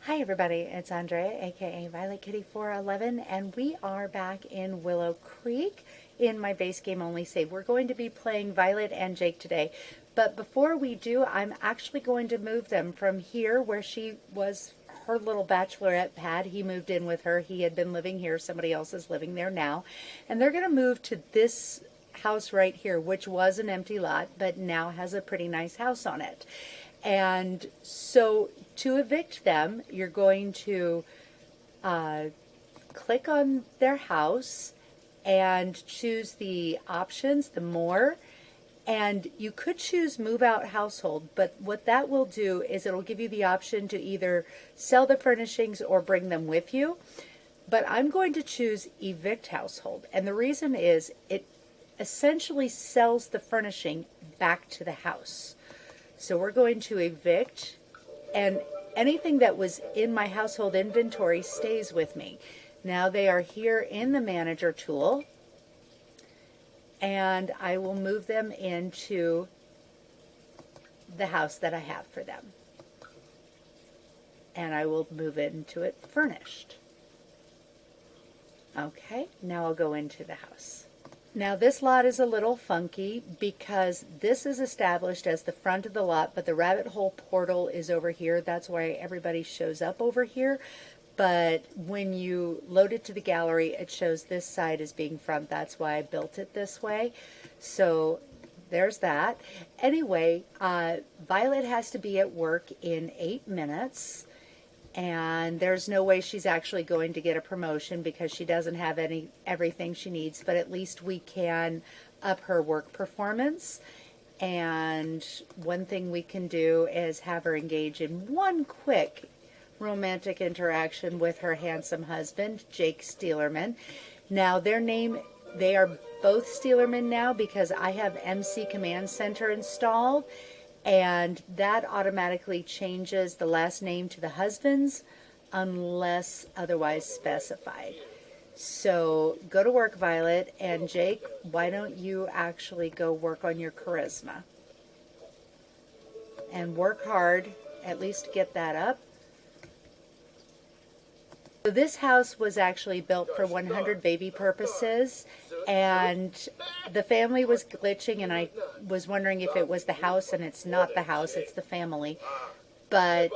Hi everybody, it's Andrea, aka Violet Kitty 411, and we are back in Willow Creek in my base game only save. We're going to be playing Violet and Jake today, but before we do, I'm actually going to move them from here where she was, her little bachelorette pad. He moved in with her. He had been living here. Somebody else is living there now, and they're going to move to this house right here, which was an empty lot, but now has a pretty nice house on it. And so to evict them, you're going to click on their house and choose the options, the more, and you could choose move out household, but what that will do is it'll give you the option to either sell the furnishings or bring them with you. But I'm going to choose evict household, and the reason is it essentially sells the furnishing back to the house. So we're going to evict, and anything that was in my household inventory stays with me. Now they are here in the manager tool, and I will move them into the house that I have for them. And I will move into it furnished. Okay, now I'll go into the house. Now this lot is a little funky because this is established as the front of the lot, but the rabbit hole portal is over here. That's why everybody shows up over here. But when you load it to the gallery, it shows this side as being front. That's why I built it this way. So there's that. Anyway, Violet has to be at work in 8 minutes. And there's no way she's actually going to get a promotion because she doesn't have everything she needs, but at least we can up her work performance. And one thing we can do is have her engage in one quick romantic interaction with her handsome husband, Jake Steelerman. Now they are both Steelerman now because I have MC Command Center installed, and that automatically changes the last name to the husband's unless otherwise specified. So go to work, Violet, and Jake, why don't you actually go work on your charisma and work hard, at least get that up. So this house was actually built for 100 baby purposes, and the family was glitching, and I was wondering if it was the house, and it's not the house, it's the family. But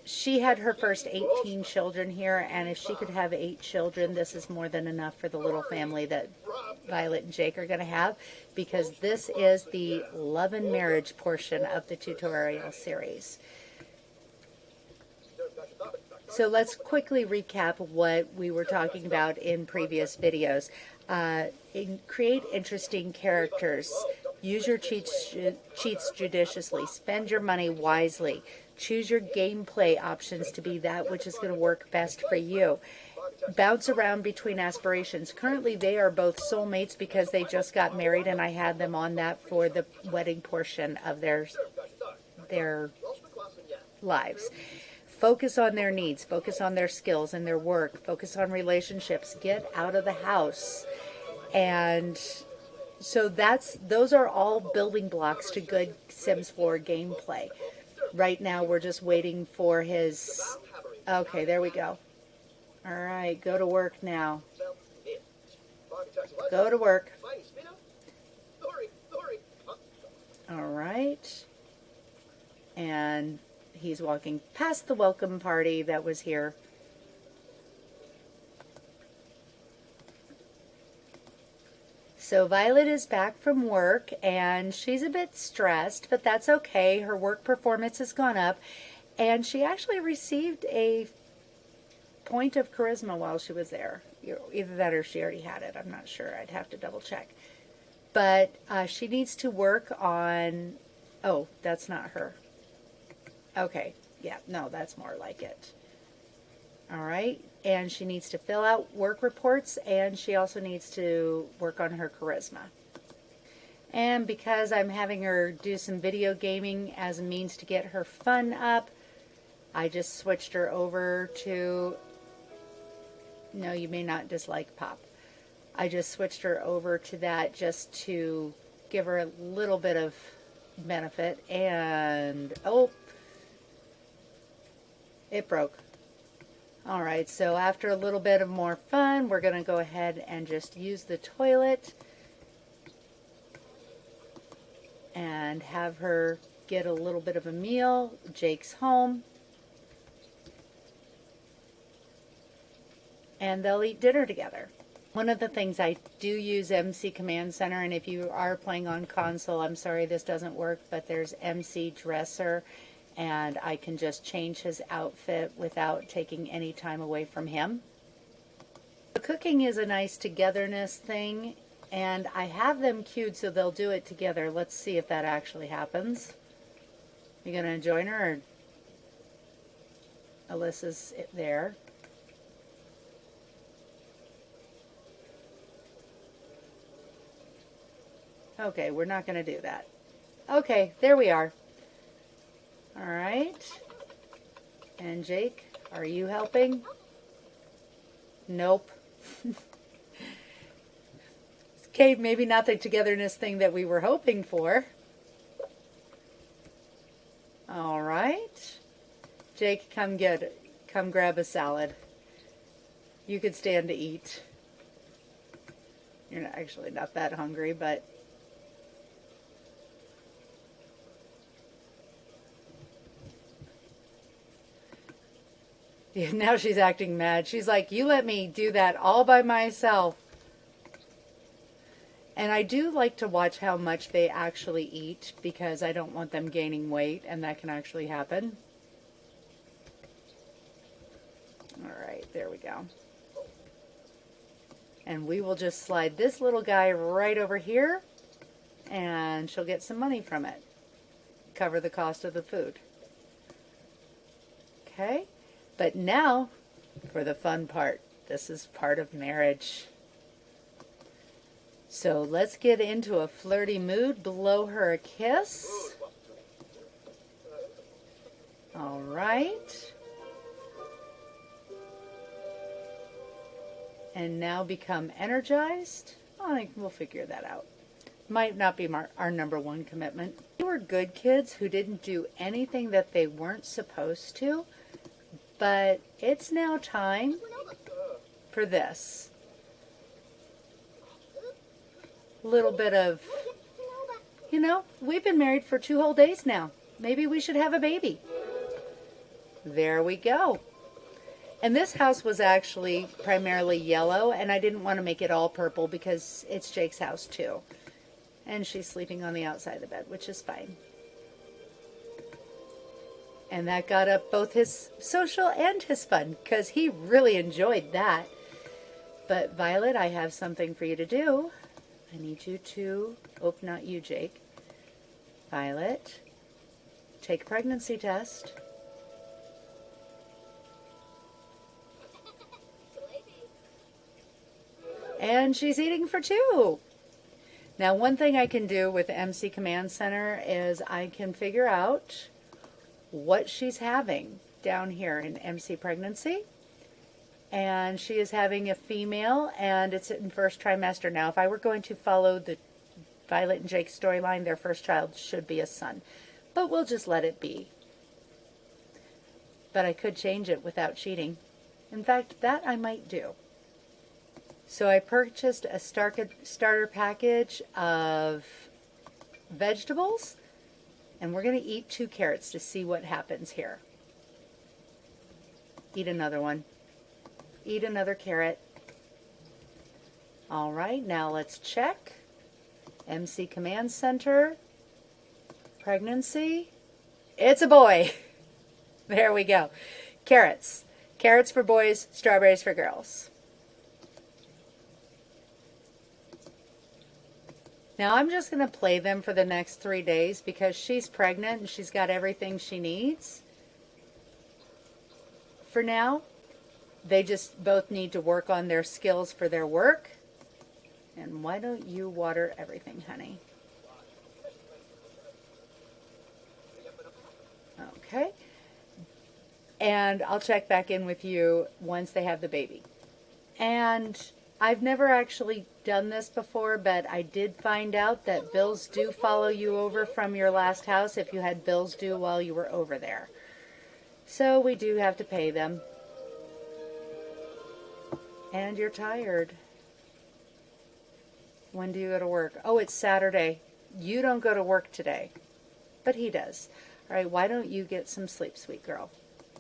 she had her first 18 children here, and if she could have 8 children, this is more than enough for the little family that Violet and Jake are going to have, because this is the love and marriage portion of the tutorial series. So let's quickly recap what we were talking about in previous videos. Create interesting characters. Use your cheats judiciously. Spend your money wisely. Choose your gameplay options to be that which is going to work best for you. Bounce around between aspirations. Currently, they are both soulmates because they just got married, and I had them on that for the wedding portion of their lives. Focus on their needs, focus on their skills and their work, focus on relationships, get out of the house. And so those are all building blocks to good Sims 4 gameplay. Right now we're just waiting for his, okay, there we go. All right, go to work now. Go to work. All right. And he's walking past the welcome party that was here. So Violet is back from work, and she's a bit stressed, but that's okay. Her work performance has gone up, and she actually received a point of charisma while she was there. Either that or she already had it. I'm not sure. I'd have to double check. But she needs to work on... Oh, that's not her. Okay, yeah, no, that's more like it. All right, and she needs to fill out work reports, and she also needs to work on her charisma. And because I'm having her do some video gaming as a means to get her fun up, I just switched her over to... No, you may not dislike Pop. I just switched her over to that just to give her a little bit of benefit. And, oh... It broke. All right, so after a little bit of more fun, we're going to go ahead and just use the toilet and have her get a little bit of a meal. Jake's home. And they'll eat dinner together. One of the things I do use MC Command Center, and if you are playing on console, I'm sorry this doesn't work, but there's MC Dresser, and I can just change his outfit without taking any time away from him. The cooking is a nice togetherness thing, and I have them cued so they'll do it together. Let's see if that actually happens. You gonna join her, or Alyssa's there? Okay, we're not going to do that. Okay, there we are. All right. And Jake, are you helping? Nope. Okay, maybe not the togetherness thing that we were hoping for. All right. Jake, come grab a salad. You could stand to eat. You're actually not that hungry, but yeah, now she's acting mad. She's like, you let me do that all by myself. And I do like to watch how much they actually eat because I don't want them gaining weight, and that can actually happen. All right, there we go. And we will just slide this little guy right over here, and she'll get some money from it. Cover the cost of the food. Okay? But now, for the fun part. This is part of marriage. So let's get into a flirty mood. Blow her a kiss. All right. And now become energized. I think we'll figure that out. Might not be our number one commitment. They were good kids who didn't do anything that they weren't supposed to. But it's now time for this. A little bit of, we've been married for 2 whole days now. Maybe we should have a baby. There we go. And this house was actually primarily yellow, and I didn't want to make it all purple because it's Jake's house too. And she's sleeping on the outside of the bed, which is fine. And that got up both his social and his fun, because he really enjoyed that. But Violet, I have something for you to do. I need you to, not you, Jake. Violet, take a pregnancy test. And she's eating for 2. Now, one thing I can do with MC Command Center is I can figure out what she's having down here in MC pregnancy. And she is having a female, and it's in first trimester. Now, if I were going to follow the Violet and Jake storyline, their first child should be a son. But we'll just let it be. But I could change it without cheating. In fact, that I might do. So I purchased a starter package of vegetables, and we're going to eat 2 carrots to see what happens here. Eat another one. Eat another carrot. All right, now let's check. MC Command Center. Pregnancy. It's a boy. There we go. Carrots. Carrots for boys, strawberries for girls. Now I'm just going to play them for the next 3 days because she's pregnant and she's got everything she needs. For now, they just both need to work on their skills for their work. And why don't you water everything, honey? Okay. And I'll check back in with you once they have the baby. And I've never actually done this before, but I did find out that bills do follow you over from your last house if you had bills due while you were over there. So we do have to pay them. And you're tired. When do you go to work? Oh, it's Saturday. You don't go to work today, but he does. All right, why don't you get some sleep, sweet girl?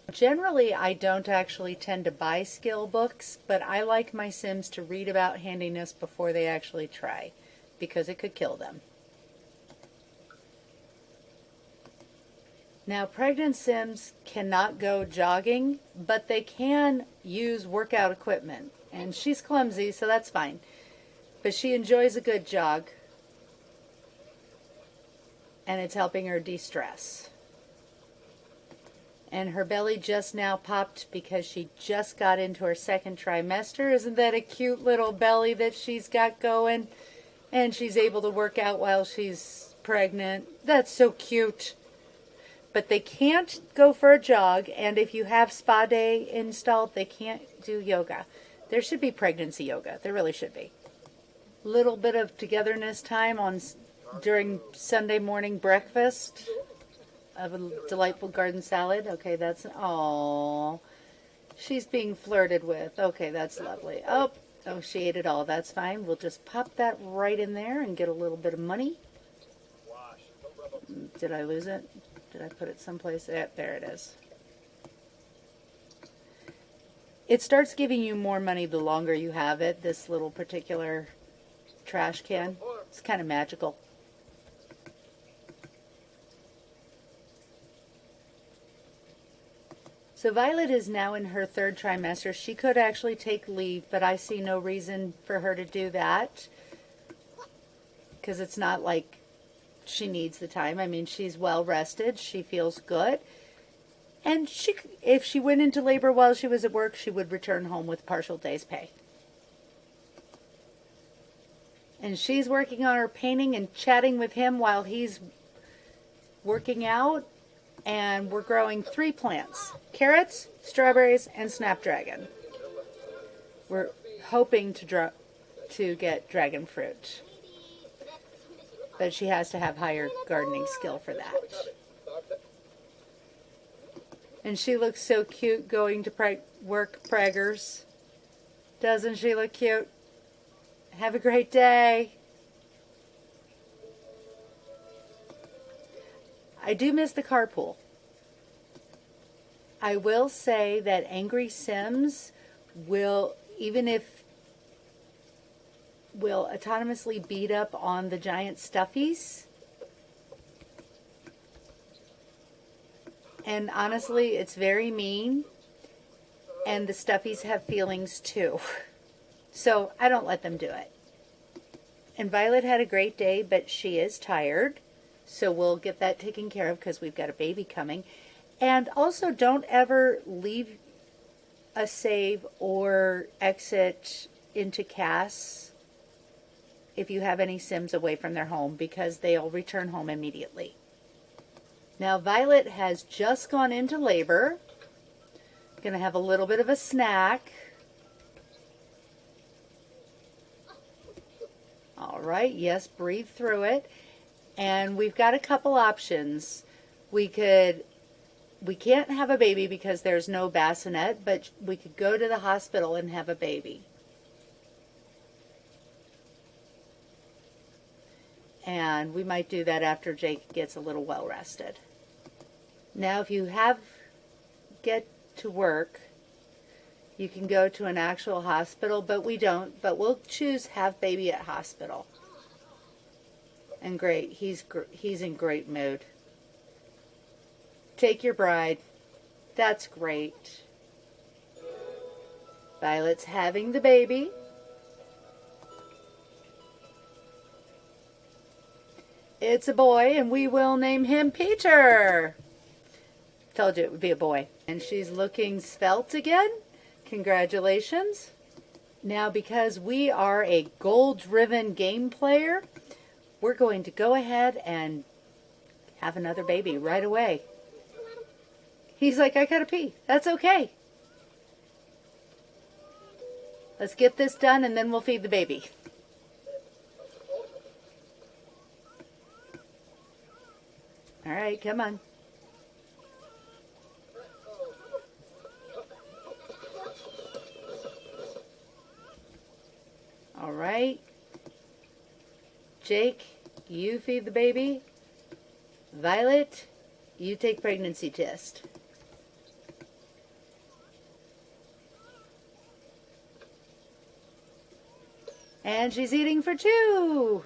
Generally, I don't actually tend to buy skill books, but I like my Sims to read about handiness before they actually try, because it could kill them. Now, pregnant Sims cannot go jogging, but they can use workout equipment. And she's clumsy, so that's fine. But she enjoys a good jog. And it's helping her de-stress. And her belly just now popped because she just got into her second trimester. Isn't that a cute little belly that she's got going? And she's able to work out while she's pregnant. That's so cute. But they can't go for a jog, and if you have spa day installed, they can't do yoga. There should be pregnancy yoga. There really should be. Little bit of togetherness time during Sunday morning breakfast of a delightful garden salad. Okay, that's, oh, she's being flirted with. Okay, that's lovely. Oh, she ate it all. That's fine. We'll just pop that right in there and get a little bit of money. Did I lose it? Did I put it someplace? Yeah, there it is. It starts giving you more money the longer you have it, this little particular trash can. It's kind of magical. So Violet is now in her third trimester. She could actually take leave, but I see no reason for her to do that, because it's not like she needs the time. I mean, she's well rested. She feels good. And if she went into labor while she was at work, she would return home with partial day's pay. And she's working on her painting and chatting with him while he's working out. And we're growing 3 plants: carrots, strawberries, and snapdragon. We're hoping to get dragon fruit. But she has to have higher gardening skill for that. And she looks so cute going to work preggers. Doesn't she look cute? Have a great day. I do miss the carpool. I will say that Angry Sims will autonomously beat up on the giant stuffies. And honestly, it's very mean. And the stuffies have feelings too. So I don't let them do it. And Violet had a great day, but she is tired. So we'll get that taken care of because we've got a baby coming. And also, don't ever leave a save or exit into CAS if you have any Sims away from their home, because they'll return home immediately. Now, Violet has just gone into labor. Going to have a little bit of a snack. All right, yes, breathe through it. And we've got a couple options. We can't have a baby because there's no bassinet, but we could go to the hospital and have a baby. And we might do that after Jake gets a little well rested. Now, if you get to work, you can go to an actual hospital, but we don't. But we'll choose have baby at hospital. And great, he's in great mood. Take your bride. That's great. Violet's having the baby. It's a boy, and we will name him Peter. Told you it would be a boy. And she's looking svelte again. Congratulations. Now, because we are a goal-driven game player, we're going to go ahead and have another baby right away. He's like, I gotta pee. That's okay. Let's get this done and then we'll feed the baby. All right, come on. right. Jake, you feed the baby. Violet, you take pregnancy test. And she's eating for 2.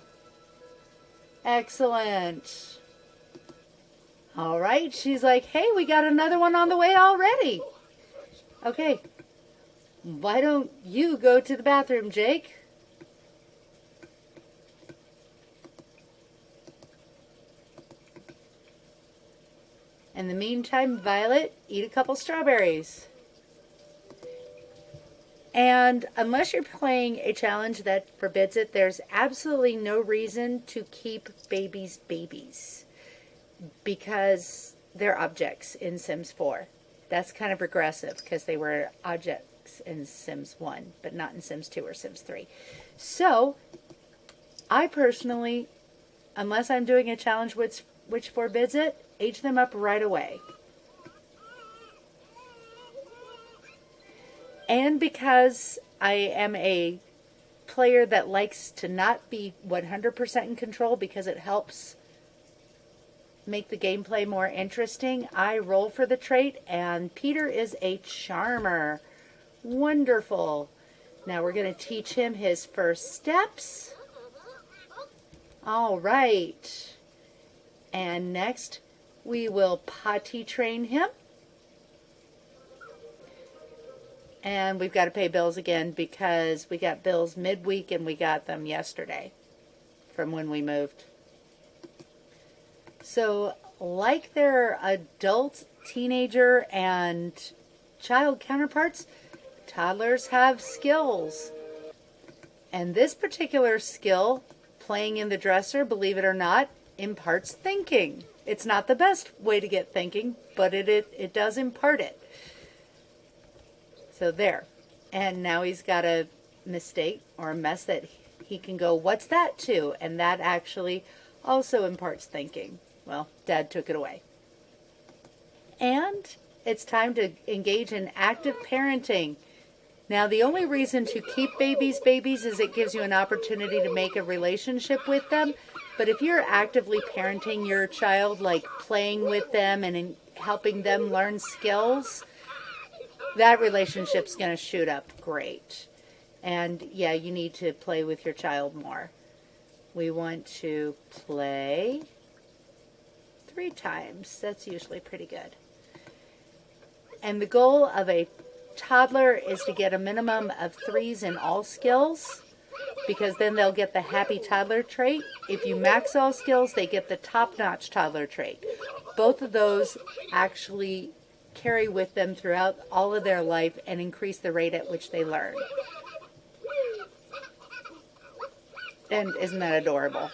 Excellent. All right, she's like, hey, we got another one on the way already. Okay, why don't you go to the bathroom, Jake? In the meantime, Violet, eat a couple strawberries. And unless you're playing a challenge that forbids it, there's absolutely no reason to keep babies babies because they're objects in Sims 4. That's kind of regressive because they were objects in Sims 1, but not in Sims 2 or Sims 3. So, I personally, unless I'm doing a challenge which forbids it, age them up right away. And because I am a player that likes to not be 100% in control because it helps make the gameplay more interesting, I roll for the trait, and Peter is a charmer. Wonderful. Now we're going to teach him his first steps. All right. And next, we will potty train him. And we've got to pay bills again because we got bills midweek and we got them yesterday from when we moved. So, like their adult, teenager, and child counterparts, toddlers have skills. And this particular skill, playing in the dresser, believe it or not, imparts thinking. It's not the best way to get thinking, but it does impart it. So there. And now he's got a mistake or a mess that he can go, what's that to? And that actually also imparts thinking. Well, Dad took it away. And it's time to engage in active parenting. Now, the only reason to keep babies babies is it gives you an opportunity to make a relationship with them. But if you're actively parenting your child, like playing with them and helping them learn skills, that relationship's going to shoot up great. And yeah, you need to play with your child more. We want to play 3 times. That's usually pretty good. And the goal of a toddler is to get a minimum of 3s in all skills, because then they'll get the happy toddler trait. If you max all skills, they get the top-notch toddler trait. Both of those actually carry with them throughout all of their life and increase the rate at which they learn. And isn't that adorable?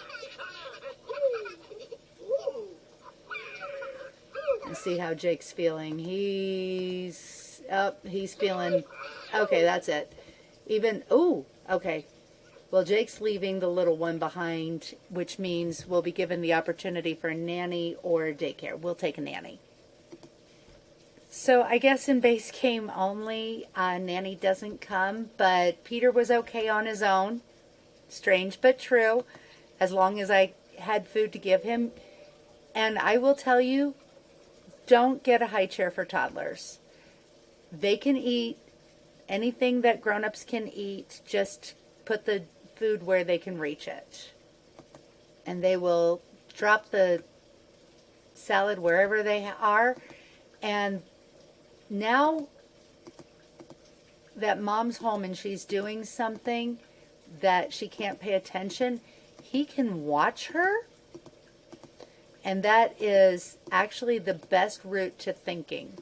And see how Jake's feeling. He's feeling, okay, that's it. Okay. Well, Jake's leaving the little one behind, which means we'll be given the opportunity for a nanny or daycare. We'll take a nanny. So I guess in base game only, nanny doesn't come, but Peter was okay on his own. Strange but true, as long as I had food to give him. And I will tell you, don't get a high chair for toddlers. They can eat anything that grown-ups can eat, just put the food where they can reach it. And they will drop the salad wherever they are. And now that mom's home and she's doing something that she can't pay attention, he can watch her. And that is actually the best route to thinking.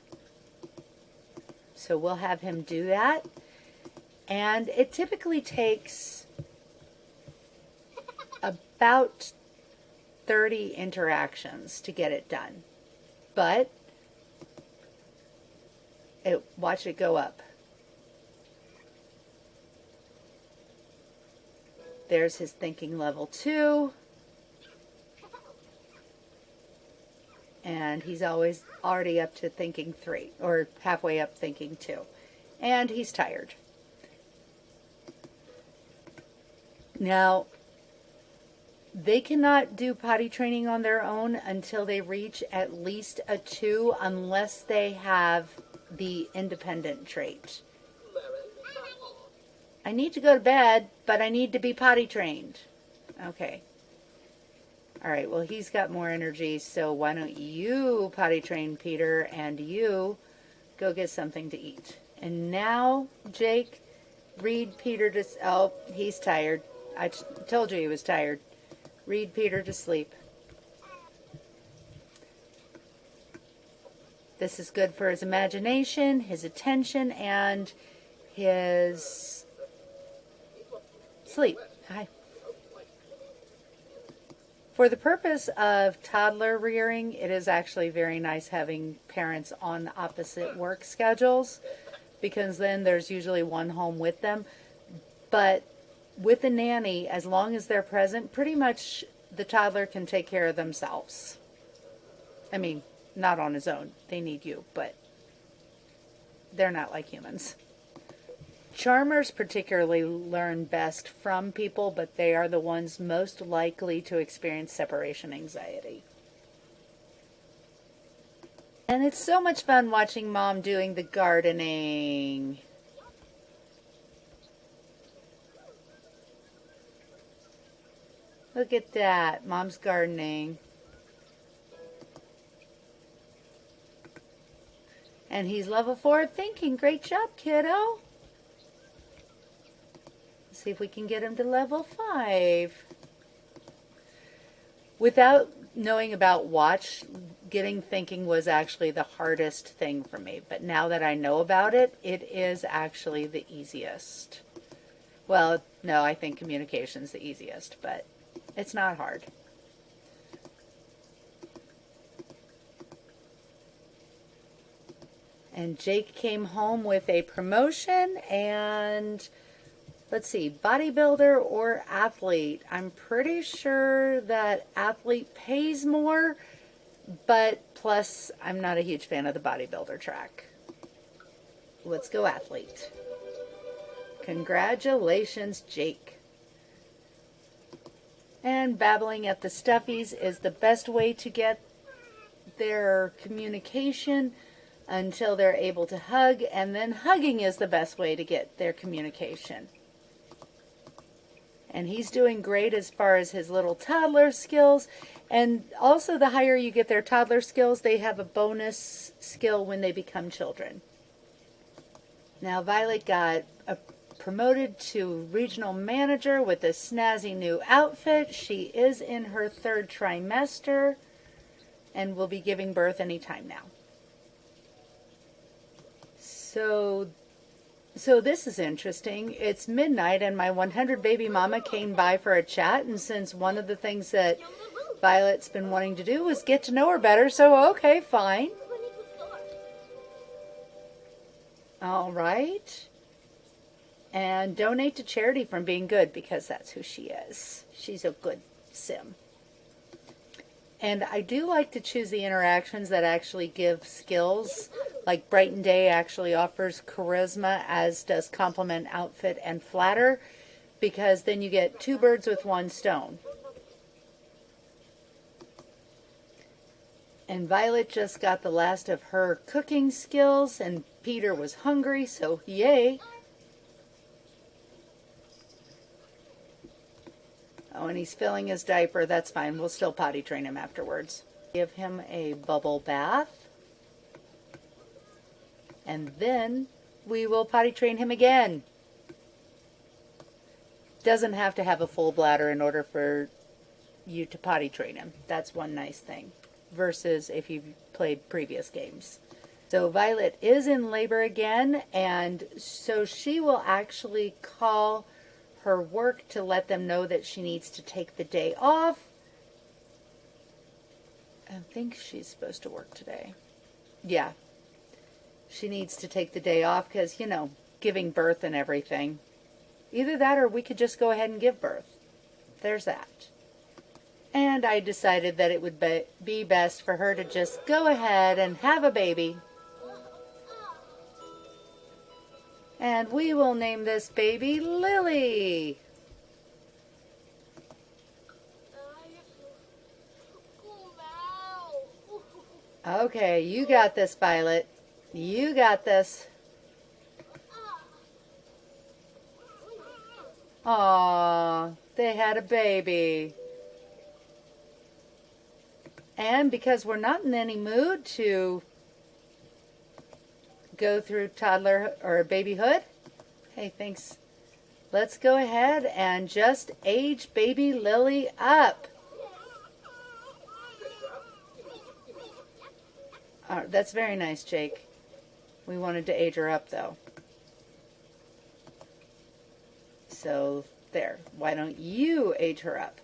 So we'll have him do that. And it typically takes about 30 interactions to get it done. But watch it go up. There's his thinking level 2. And he's already up to thinking 3, or halfway up thinking 2. And he's tired. Now, they cannot do potty training on their own until they reach at least a 2, unless they have the independent trait. I need to go to bed, but I need to be potty trained. Okay. All right, well, he's got more energy, so why don't you potty train Peter, and you go get something to eat. And now, Jake, read Peter to... Oh, he's tired. I told you he was tired. Read Peter to sleep. This is good for his imagination, his attention, and his sleep. Hi. For the purpose of toddler rearing, it is actually very nice having parents on opposite work schedules, because then there's usually one home with them. But with the nanny, as long as they're present, pretty much the toddler can take care of themselves. I mean, not on his own. They need you, but they're not like humans. Charmers particularly learn best from people, but they are the ones most likely to experience separation anxiety. And it's so much fun watching Mom doing the gardening. Look at that. Mom's gardening. And he's level 4 thinking. Great job, kiddo. Let's see if we can get him to level 5. Without knowing about watch, getting thinking was actually the hardest thing for me. But now that I know about it, it is actually the easiest. Well, no, I think communication's the easiest, but it's not hard. And Jake came home with a promotion, and let's see, bodybuilder or athlete. I'm pretty sure that athlete pays more, but plus I'm not a huge fan of the bodybuilder track. Let's go athlete. Congratulations, Jake. And babbling at the stuffies is the best way to get their communication until they're able to hug, and then hugging is the best way to get their communication. And he's doing great as far as his little toddler skills. And also, the higher you get their toddler skills, they have a bonus skill when they become children. Now, Violet got promoted to regional manager with a snazzy new outfit. She is in her 3rd trimester and will be giving birth anytime now. So this is interesting. It's midnight and my 100 baby mama came by for a chat, and since one of the things that Violet's been wanting to do was get to know her better, so okay, fine. All right. And donate to charity from being good, because that's who she is. She's a good sim. And I do like to choose the interactions that actually give skills. Like Brighten Day actually offers charisma, as does compliment, outfit, and flatter, because then you get 2 birds with 1 stone. And Violet just got the last of her cooking skills, and Peter was hungry, so yay. Oh, and he's filling his diaper. That's fine. We'll still potty train him afterwards. Give him a bubble bath. And then we will potty train him again. Doesn't have to have a full bladder in order for you to potty train him. That's one nice thing. Versus if you've played previous games. So Violet is in labor again. And so she will actually call her work to let them know that she needs to take the day off. I think she's supposed to work today. Yeah. She needs to take the day off because, you know, giving birth and everything. Either that or we could just go ahead and give birth. There's that. And I decided that it would be best for her to just go ahead and have a baby. And we will name this baby Lily. Okay, you got this, Violet. You got this. Aw, they had a baby. And because we're not in any mood to go through toddler or babyhood, hey, thanks. Let's go ahead and just age baby Lily up. That's very nice, Jake. We wanted to age her up, though. So, there. Why don't you age her up?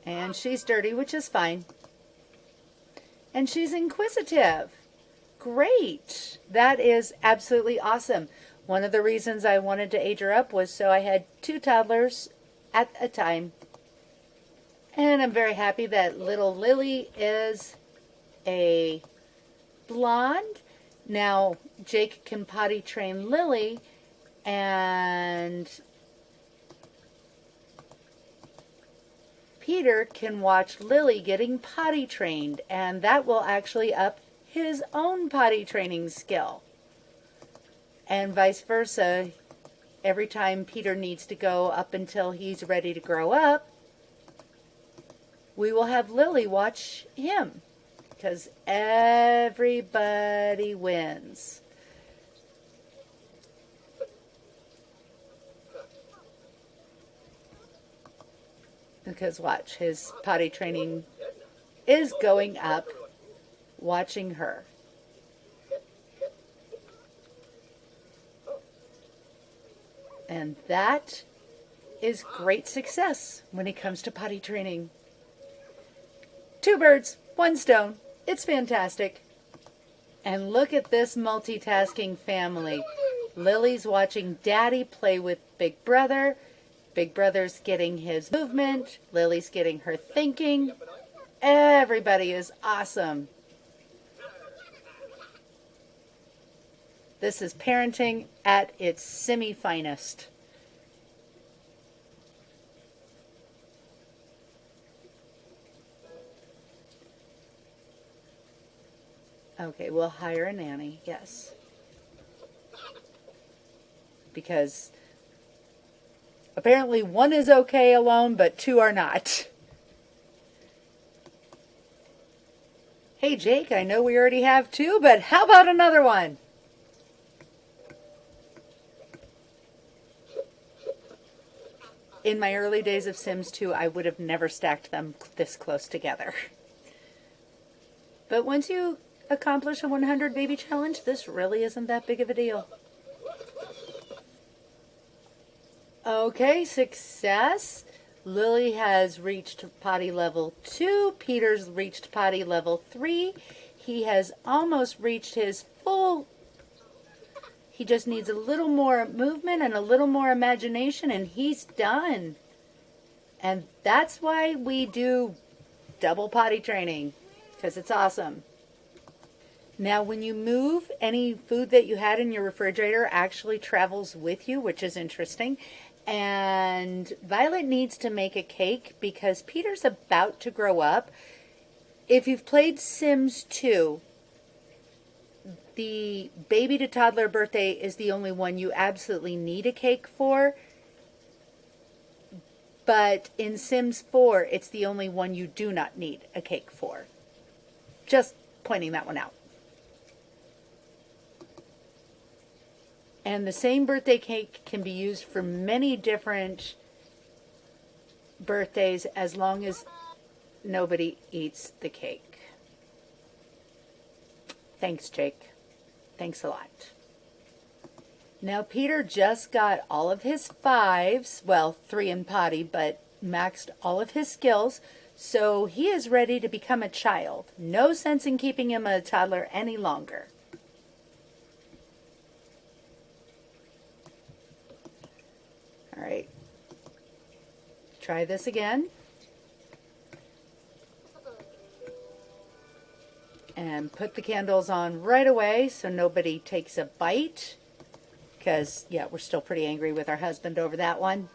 And she's dirty, which is fine. And she's inquisitive. Great. That is absolutely awesome. One of the reasons I wanted to age her up was so I had 2 toddlers at a time. And I'm very happy that little Lily is a blonde. Now, Jake can potty train Lily, and Peter can watch Lily getting potty trained, and that will actually up his own potty training skill. And vice versa, every time Peter needs to go up until he's ready to grow up, we will have Lily watch him, because everybody wins. Because watch, his potty training is going up, watching her. And that is great success when it comes to potty training. 2 birds, 1 stone. It's fantastic. And look at this multitasking family. Lily's watching Daddy play with Big Brother. Big Brother's getting his movement. Lily's getting her thinking. Everybody is awesome. This is parenting at its semi-finest. Okay, we'll hire a nanny, yes. Because apparently 1 is okay alone, but 2 are not. Hey, Jake, I know we already have 2, but how about another one? In my early days of Sims 2, I would have never stacked them this close together. But once you accomplish a 100 baby challenge, this really isn't that big of a deal. Okay, success. Lily has reached potty level 2. Peter's reached potty level 3. He has almost reached his full. He just needs a little more movement and a little more imagination, and he's done. And that's why we do double potty training, because it's awesome. Now, when you move, any food that you had in your refrigerator actually travels with you, which is interesting. And Violet needs to make a cake because Peter's about to grow up. If you've played Sims 2, the baby to toddler birthday is the only one you absolutely need a cake for. But in Sims 4, it's the only one you do not need a cake for. Just pointing that one out. And the same birthday cake can be used for many different birthdays as long as nobody eats the cake. Thanks, Jake. Thanks a lot. Now, Peter just got all of his 5s, well, 3 in potty, but maxed all of his skills, so he is ready to become a child. No sense in keeping him a toddler any longer. All right, try this again. And put the candles on right away so nobody takes a bite. Because, yeah, we're still pretty angry with our husband over that one.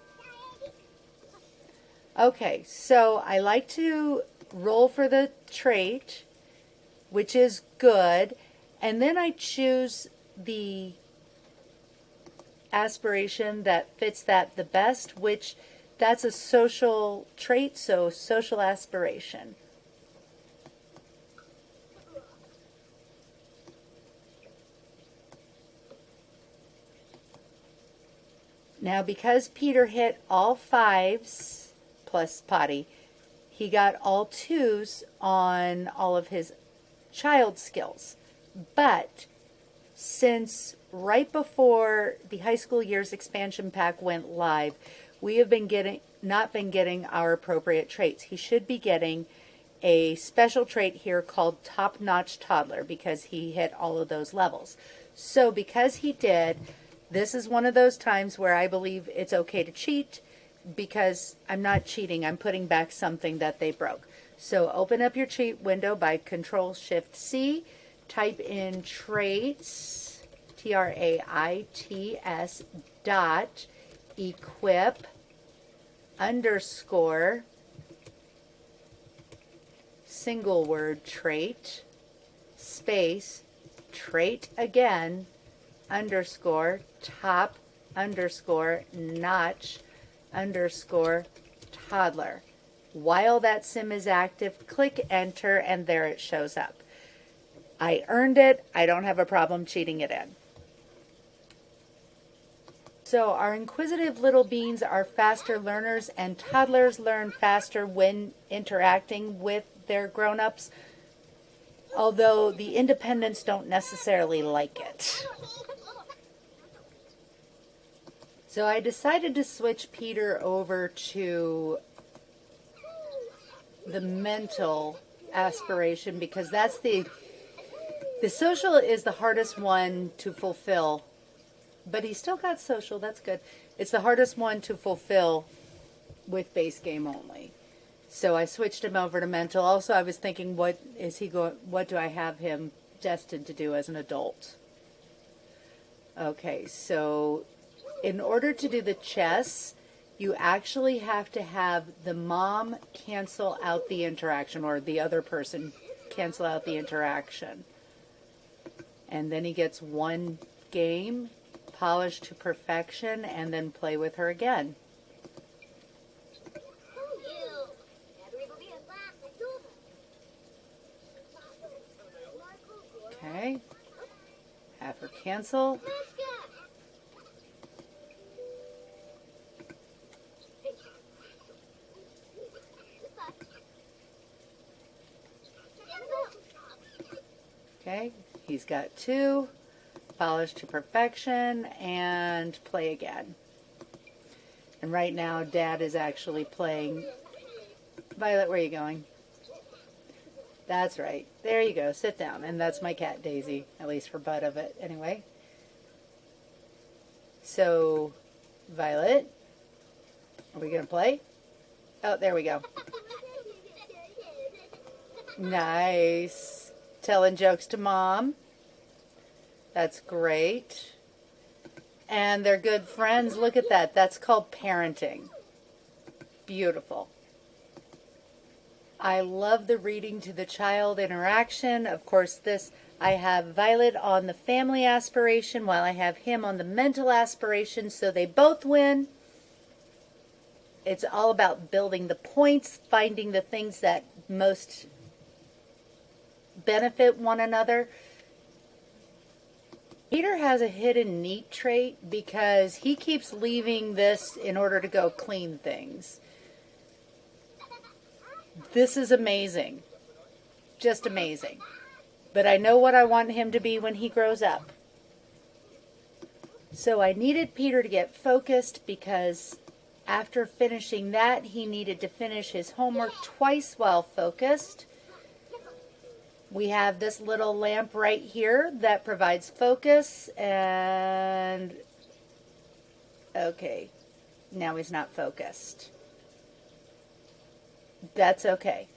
Okay, so I like to roll for the trait, which is good, and then I choose the aspiration that fits that the best, which that's a social trait, so social aspiration. Now, because Peter hit all fives plus potty, he got all twos on all of his child skills. But since right before the high school years expansion pack went live, we have been not been getting our appropriate traits. He should be getting a special trait here called Top Notch Toddler because he hit all of those levels. So because he did, this is one of those times where I believe it's okay to cheat, because I'm not cheating, I'm putting back something that they broke. So open up your cheat window by Control-Shift-C, type in traits, TRAITS, dot, equip, underscore, single word trait, space, trait again, underscore, top, underscore, notch, underscore, toddler. While that sim is active, click enter, and there it shows up. I earned it. I don't have a problem cheating it in. So our inquisitive little beans are faster learners, and toddlers learn faster when interacting with their grown-ups, although the independents don't necessarily like it. So I decided to switch Peter over to the mental aspiration because that's the social is the hardest one to fulfill, but he still got social. That's good. It's the hardest one to fulfill with base game only. So I switched him over to mental. Also, I was thinking, what do I have him destined to do as an adult? Okay, so in order to do the chess, you actually have to have the mom cancel out the interaction, or the other person cancel out the interaction. And then he gets one game, polish to perfection, and then play with her again. Okay. Have her cancel. Okay, he's got two, polish to perfection, and play again. And right now, Dad is actually playing. Violet, where are you going? That's right. There you go. Sit down. And that's my cat, Daisy, at least for butt of it. Anyway. So, Violet, are we going to play? Oh, there we go. Nice. Telling jokes to Mom. That's great. And they're good friends. Look at that. That's called parenting. Beautiful. I love the reading to the child interaction. Of course, I have Violet on the family aspiration while I have him on the mental aspiration, so they both win. It's all about building the points, finding the things that most benefit one another. Peter has a hidden neat trait because he keeps leaving this in order to go clean things. This is amazing. Just amazing. But I know what I want him to be when he grows up. So I needed Peter to get focused because after finishing that, he needed to finish his homework twice while focused. We have this little lamp right here that provides focus, and okay, now he's not focused. That's okay.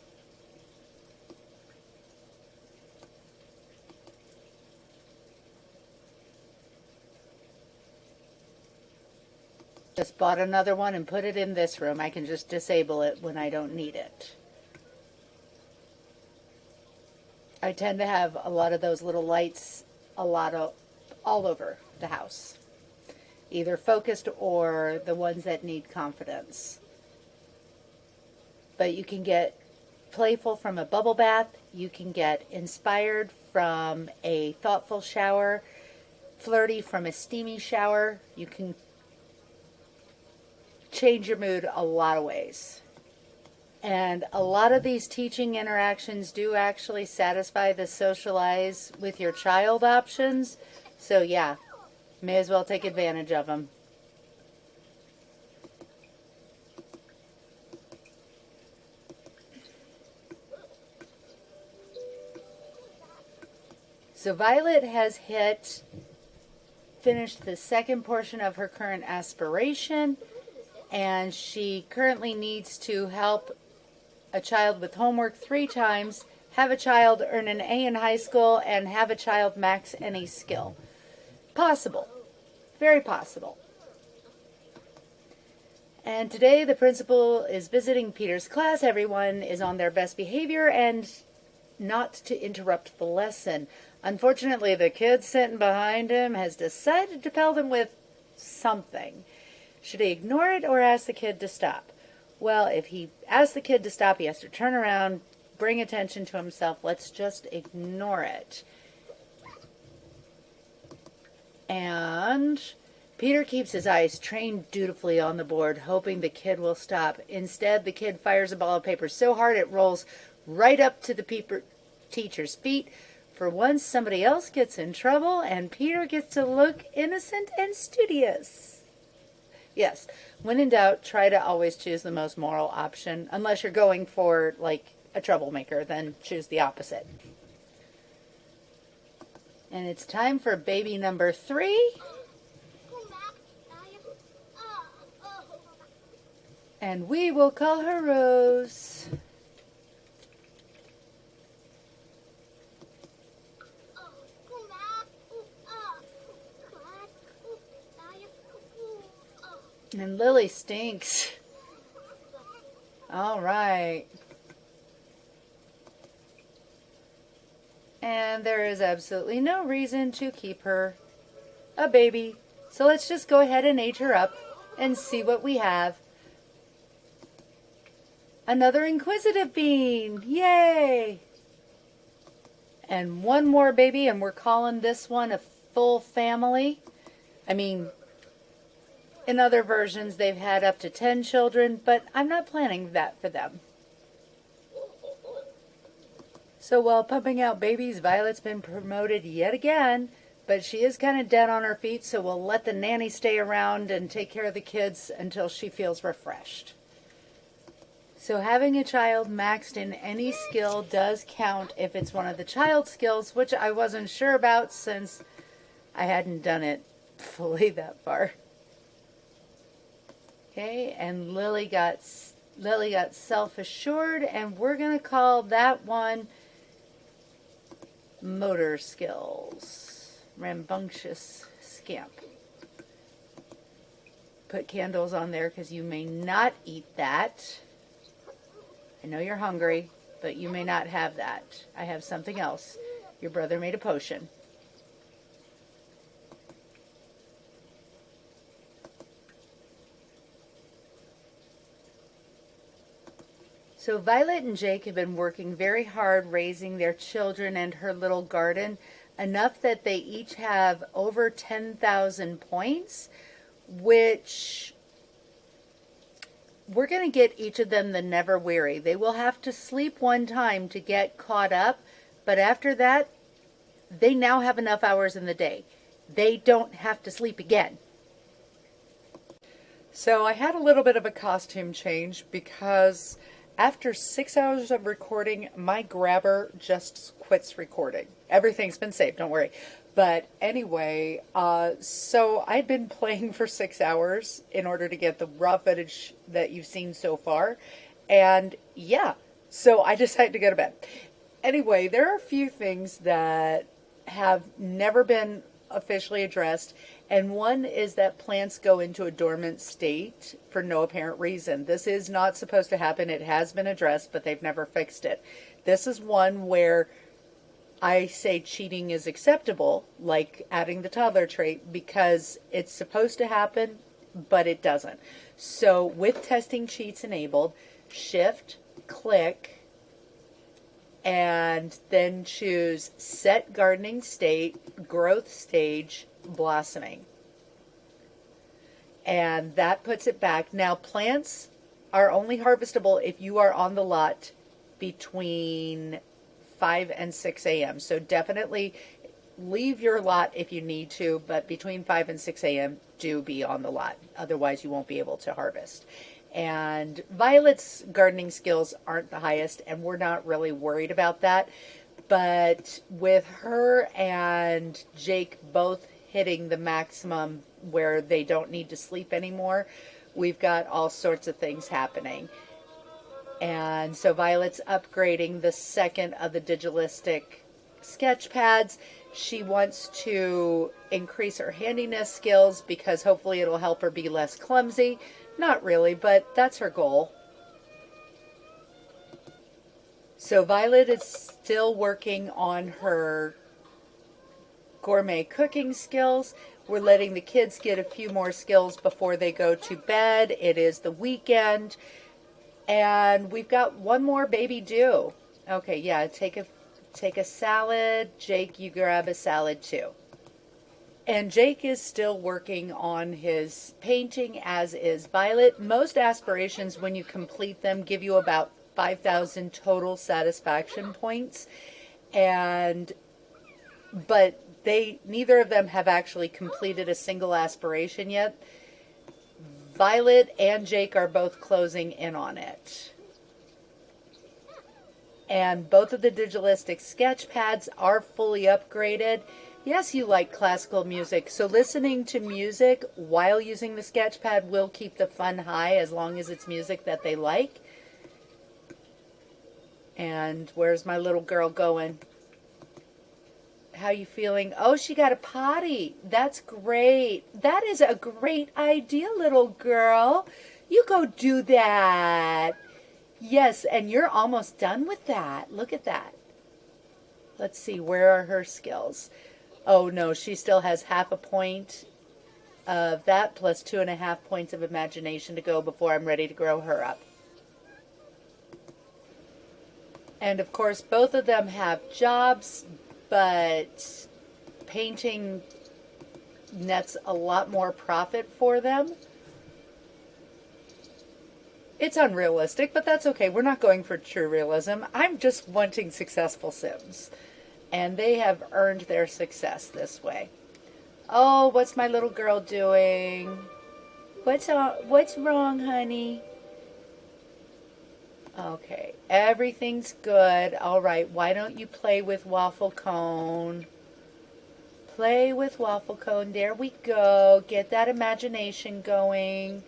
Just bought another one and put it in this room. I can just disable it when I don't need it. I tend to have a lot of those little lights all over the house, either focused or the ones that need confidence. But you can get playful from a bubble bath. You can get inspired from a thoughtful shower, flirty from a steamy shower. You can change your mood a lot of ways. And a lot of these teaching interactions do actually satisfy the socialize with your child options. So yeah, may as well take advantage of them. So Violet has finished the second portion of her current aspiration, and she currently needs to help a child with homework 3 times, have a child earn an A in high school, and have a child max any skill. Possible. Very possible. And today the principal is visiting Peter's class. Everyone is on their best behavior and not to interrupt the lesson. Unfortunately, the kid sitting behind him has decided to pelt him with something. Should he ignore it or ask the kid to stop? Well, if he asks the kid to stop, he has to turn around, bring attention to himself. Let's just ignore it. And Peter keeps his eyes trained dutifully on the board, hoping the kid will stop. Instead, the kid fires a ball of paper so hard it rolls right up to the teacher's feet. For once, somebody else gets in trouble, and Peter gets to look innocent and studious. Yes, when in doubt, try to always choose the most moral option. Unless you're going for, like, a troublemaker, then choose the opposite. And it's time for baby number 3. And we will call her Rose. And Lily stinks. All right. And there is absolutely no reason to keep her a baby. So let's just go ahead and age her up and see what we have. Another inquisitive bean. Yay! And one more baby, and we're calling this one a full family. I mean, in other versions, they've had up to 10 children, but I'm not planning that for them. So while pumping out babies, Violet's been promoted yet again, but she is kind of dead on her feet, so we'll let the nanny stay around and take care of the kids until she feels refreshed. So having a child maxed in any skill does count if it's one of the child skills, which I wasn't sure about since I hadn't done it fully that far. Okay, and Lily got self-assured, and we're going to call that one motor skills. Rambunctious scamp. Put candles on there because you may not eat that. I know you're hungry, but you may not have that. I have something else. Your brother made a potion. So Violet and Jake have been working very hard raising their children and her little garden, enough that they each have over 10,000 points, which we're going to get each of them the Never Weary. They will have to sleep one time to get caught up, but after that, they now have enough hours in the day. They don't have to sleep again. So I had a little bit of a costume change because after 6 hours of recording, my grabber just quits recording. Everything's been saved, don't worry. But anyway, so I'd been playing for 6 hours in order to get the raw footage that you've seen so far. And yeah, so I decided to go to bed. Anyway, there are a few things that have never been officially addressed, And one is that plants go into a dormant state for no apparent reason. This is not supposed to happen. It has been addressed, but they've never fixed it. This is one where I say cheating is acceptable, like adding the toddler trait, because it's supposed to happen, but it doesn't. So with testing cheats enabled, shift, click, and then choose set gardening state, growth stage, blossoming. And that puts it back. Now plants are only harvestable if you are on the lot between 5 and 6 a.m. So definitely leave your lot if you need to, but between 5 and 6 a.m. do be on the lot. Otherwise you won't be able to harvest. And Violet's gardening skills aren't the highest, and we're not really worried about that. But with her and Jake both hitting the maximum where they don't need to sleep anymore, we've got all sorts of things happening. And so Violet's upgrading the second of the Digitalistic sketch pads. She wants to increase her handiness skills because hopefully it'll help her be less clumsy. Not really, but that's her goal. So Violet is still working on her gourmet cooking skills. We're letting the kids get a few more skills before they go to bed. It is the weekend. And we've got one more baby due. Okay, yeah, take a salad. Jake, you grab a salad too. And Jake is still working on his painting, as is Violet. Most aspirations, when you complete them, give you about 5,000 total satisfaction points. But neither of them have actually completed a single aspiration yet. Violet and Jake are both closing in on it. And both of the Digitalistic sketch pads are fully upgraded. Yes, you like classical music, so listening to music while using the sketch pad will keep the fun high as long as it's music that they like. And where's my little girl going? How you feeling? Oh, she got a potty. That's great. That is a great idea, little girl. You go do that. Yes, and you're almost done with that. Look at that. Let's see, where are her skills? Oh no, she still has half a point of that plus 2.5 points of imagination to go before I'm ready to grow her up. And of course, both of them have jobs, but painting nets a lot more profit for them. It's unrealistic, but that's okay. We're not going for true realism. I'm just wanting successful Sims. And they have earned their success this way. Oh, what's my little girl doing? What's wrong, honey? Okay, everything's good. All right, why don't you play with waffle cone? Play with waffle cone. There we go. Get that imagination going.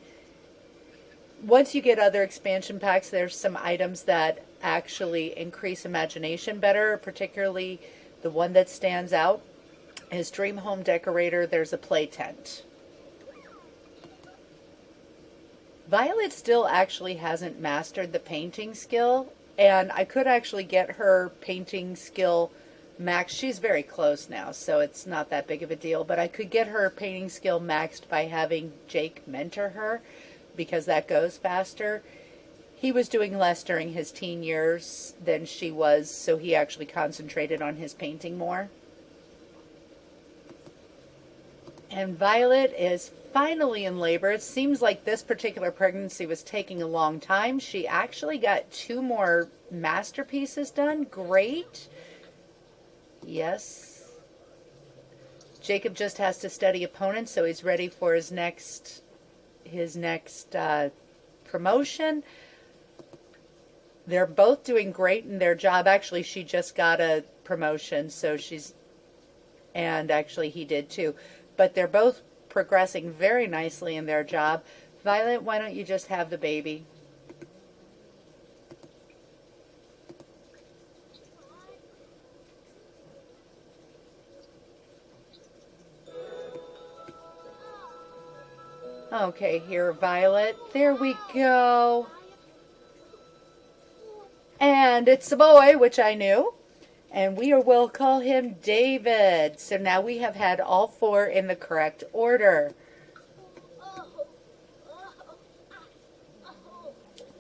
Once you get other expansion packs, there's some items that actually increase imagination better, particularly the one that stands out is Dream Home Decorator. There's a play tent. Violet still actually hasn't mastered the painting skill, and I could actually get her painting skill maxed. She's very close now, so it's not that big of a deal, but I could get her painting skill maxed by having Jake mentor her, because that goes faster. He was doing less during his teen years than she was, so he actually concentrated on his painting more. And Violet is finally in labor. It seems like this particular pregnancy was taking a long time. She actually got 2 more masterpieces done. Great. Yes. Jacob just has to study opponents, so he's ready for his next promotion. They're both doing great in their job. Actually, she just got a promotion, and actually he did too. But they're both progressing very nicely in their job. Violet, why don't you just have the baby? Okay, here, Violet. There we go. And it's a boy, which I knew. And we will call him David. So now we have had all four in the correct order.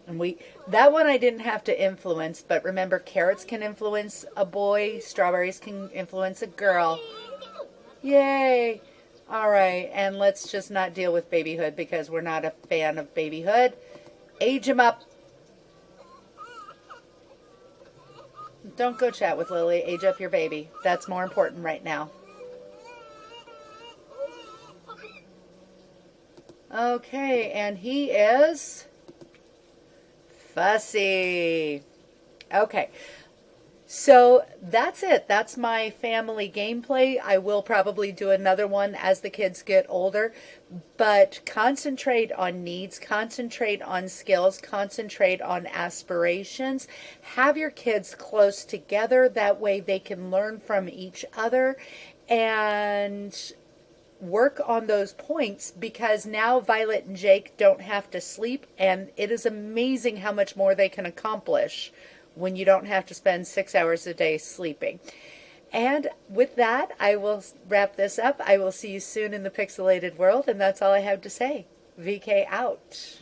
And that one I didn't have to influence, but remember, carrots can influence a boy, strawberries can influence a girl. Yay! All right, and let's just not deal with babyhood because we're not a fan of babyhood. Age him up. Don't go chat with Lily. Age up your baby. That's more important right now. Okay, and he is Fussy. Okay. So that's it. That's my family gameplay. I will probably do another one as the kids get older, but concentrate on needs, concentrate on skills, concentrate on aspirations. Have your kids close together. That way they can learn from each other and work on those points, because now Violet and Jake don't have to sleep, and it is amazing how much more they can accomplish when you don't have to spend 6 hours a day sleeping. And with that, I will wrap this up. I will see you soon in the pixelated world, and that's all I have to say. VK out.